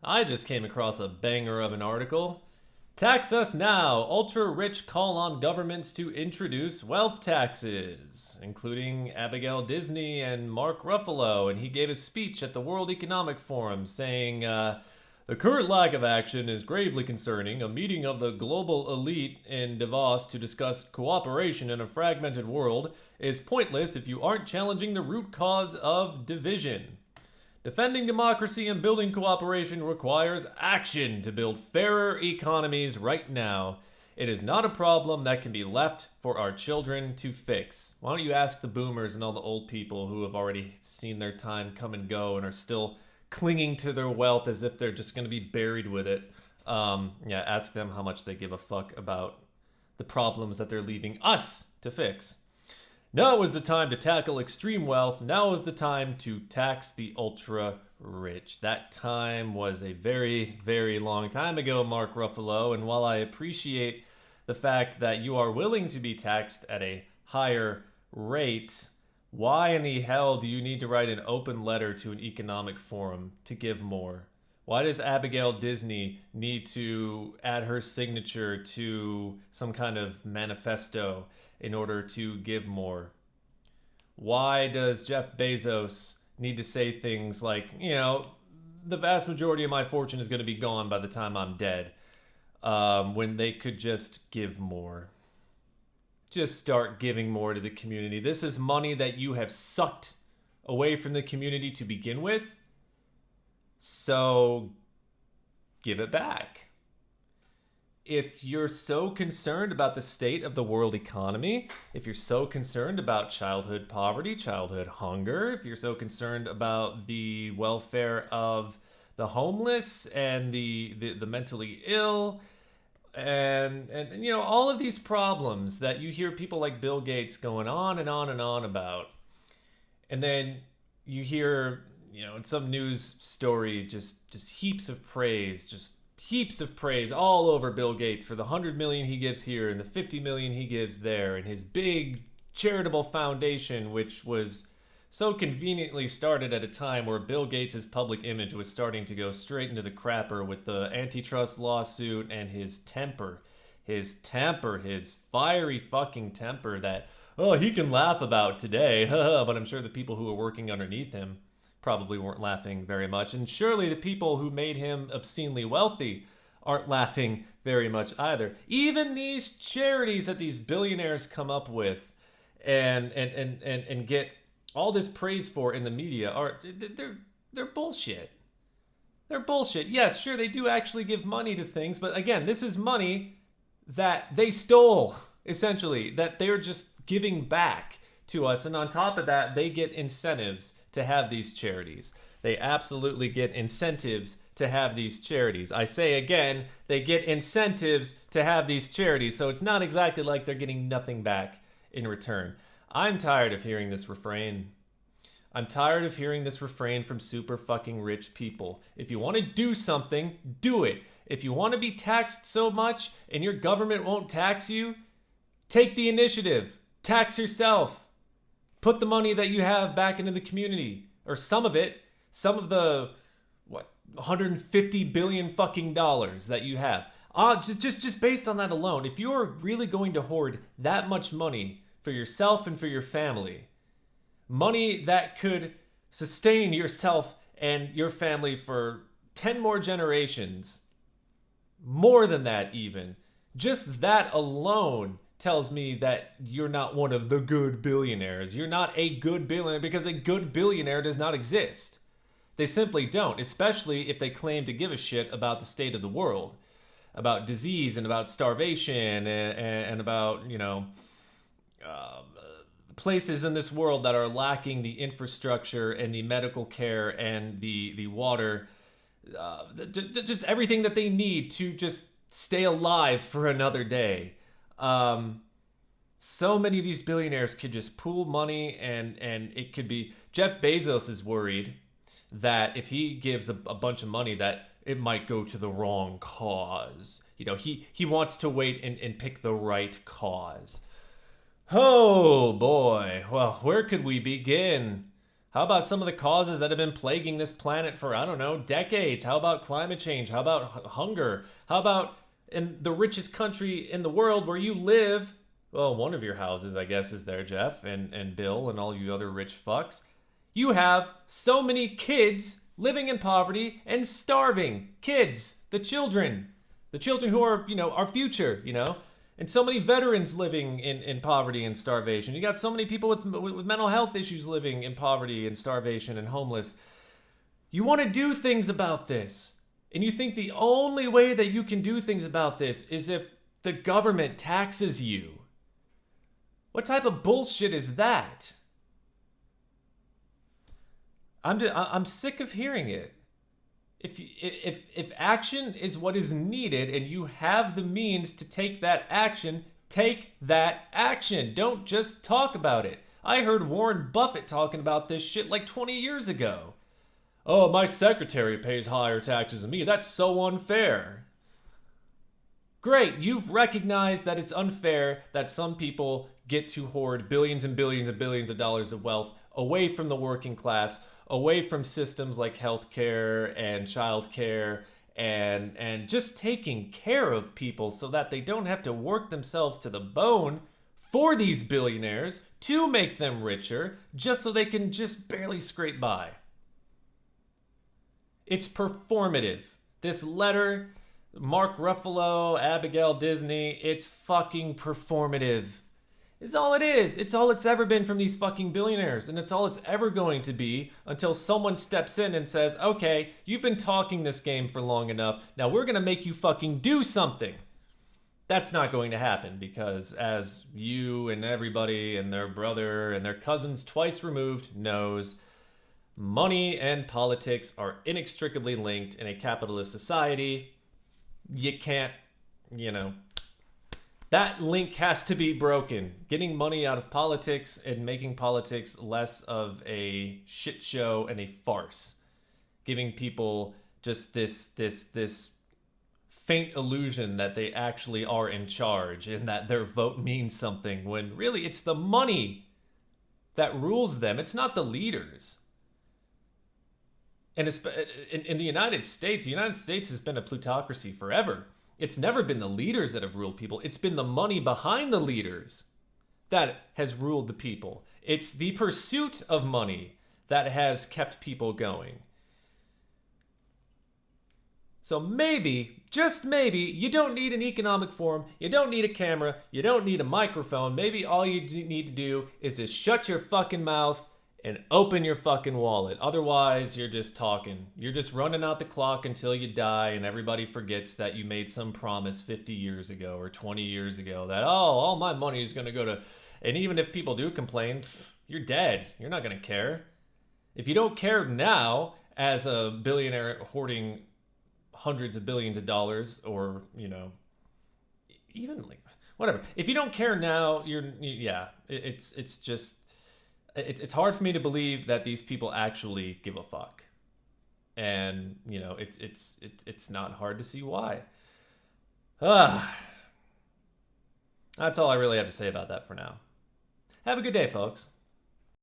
I just came across a banger of an article. Tax us now. Ultra rich call on governments to introduce wealth taxes, including Abigail Disney and Mark Ruffalo. And he gave a speech at the World Economic Forum saying, the current lack of action is gravely concerning. A meeting of the global elite in Davos to discuss cooperation in a fragmented world is pointless if you aren't challenging the root cause of division. Defending democracy and building cooperation requires action to build fairer economies right now. It is not a problem that can be left for our children to fix. Why don't you ask the boomers and all the old people who have already seen their time come and go and are still clinging to their wealth as if they're just going to be buried with it. Ask them how much they give a fuck about the problems that they're leaving us to fix. Now is the time to tackle extreme wealth. Now is the time to tax the ultra rich. That time was a very, very long time ago, Mark Ruffalo. And while I appreciate the fact that you are willing to be taxed at a higher rate, why in the hell do you need to write an open letter to an economic forum to give more? Why does Abigail Disney need to add her signature to some kind of manifesto in order to give more? Why does Jeff Bezos need to say things like, the vast majority of my fortune is going to be gone by the time I'm dead, when they could just give more? Just start giving more to the community. This is money that you have sucked away from the community to begin with. So give it back. If you're so concerned about the state of the world economy, if you're so concerned about childhood poverty, childhood hunger, if you're so concerned about the welfare of the homeless and the mentally ill, and all of these problems that you hear people like Bill Gates going on and on and on about, and then you hear in some news story just heaps of praise all over Bill Gates for the 100 million he gives here and the 50 million he gives there, and his big charitable foundation, which was so conveniently started at a time where Bill Gates' public image was starting to go straight into the crapper with the antitrust lawsuit and his fiery fucking temper that, he can laugh about today, but I'm sure the people who were working underneath him probably weren't laughing very much. And surely the people who made him obscenely wealthy aren't laughing very much either. Even these charities that these billionaires come up with and get all this praise for in the media they're bullshit. They're bullshit. Yes, sure, they do actually give money to things, but again, this is money that they stole, essentially, that they're just giving back to us. And on top of that, they get incentives to have these charities. They absolutely get incentives to have these charities. I say again, they get incentives to have these charities, so it's not exactly like they're getting nothing back in return. I'm tired of hearing this refrain. I'm tired of hearing this refrain from super fucking rich people. If you want to do something, do it. If you want to be taxed so much and your government won't tax you, take the initiative. Tax yourself. Put the money that you have back into the community, or some of it, some of the 150 billion fucking dollars that you have. Just based on that alone, if you're really going to hoard that much money for yourself and for your family, money that could sustain yourself and your family for 10 more generations, more than that even, just that alone tells me that you're not one of the good billionaires. You're not a good billionaire, because a good billionaire does not exist. They simply don't, especially if they claim to give a shit about the state of the world, about disease and about starvation and about, places in this world that are lacking the infrastructure and the medical care and the water, just everything that they need to just stay alive for another day. So many of these billionaires could just pool money, and it could be, Jeff Bezos is worried that if he gives a bunch of money that it might go to the wrong cause. He wants to wait and pick the right cause. Oh boy. Well, where could we begin? How about some of the causes that have been plaguing this planet for, I don't know, decades? How about climate change? How about hunger? How about in the richest country in the world where you live? Well, one of your houses, I guess, is there, Jeff, and Bill, and all you other rich fucks. You have so many kids living in poverty and starving. Kids, the children who are, our future, and so many veterans living in poverty and starvation. You got so many people with mental health issues living in poverty and starvation and homeless. You want to do things about this. And you think the only way that you can do things about this is if the government taxes you. What type of bullshit is that? I'm sick of hearing it. If action is what is needed and you have the means to take that action, take that action. Don't just talk about it. I heard Warren Buffett talking about this shit like 20 years ago. Oh, my secretary pays higher taxes than me. That's so unfair. Great, you've recognized that it's unfair that some people get to hoard billions and billions and billions of dollars of wealth away from the working class, away from systems like healthcare and childcare and just taking care of people so that they don't have to work themselves to the bone for these billionaires to make them richer just so they can just barely scrape by. It's performative. This letter, Mark Ruffalo, Abigail Disney, it's fucking performative. It's all it is. It's all it's ever been from these fucking billionaires. And it's all it's ever going to be until someone steps in and says, okay, you've been talking this game for long enough. Now we're going to make you fucking do something. That's not going to happen because as you and everybody and their brother and their cousins twice removed knows, money and politics are inextricably linked in a capitalist society. You can't, that link has to be broken. Getting money out of politics and making politics less of a shit show and a farce. Giving people just this faint illusion that they actually are in charge and that their vote means something when really it's the money that rules them. It's not the leaders. And in the United States has been a plutocracy forever. It's never been the leaders that have ruled people. It's been the money behind the leaders that has ruled the people. It's the pursuit of money that has kept people going. So maybe, just maybe, you don't need an economic forum. You don't need a camera. You don't need a microphone. Maybe all you need to do is just shut your fucking mouth and open your fucking wallet. Otherwise, you're just talking. You're just running out the clock until you die and everybody forgets that you made some promise 50 years ago or 20 years ago that, all my money is going to go to... And even if people do complain, you're dead. You're not going to care. If you don't care now as a billionaire hoarding hundreds of billions of dollars or, even like, whatever. If you don't care now, it's just... It's hard for me to believe that these people actually give a fuck, and it's not hard to see why. That's all I really have to say about that for now. Have a good day, folks.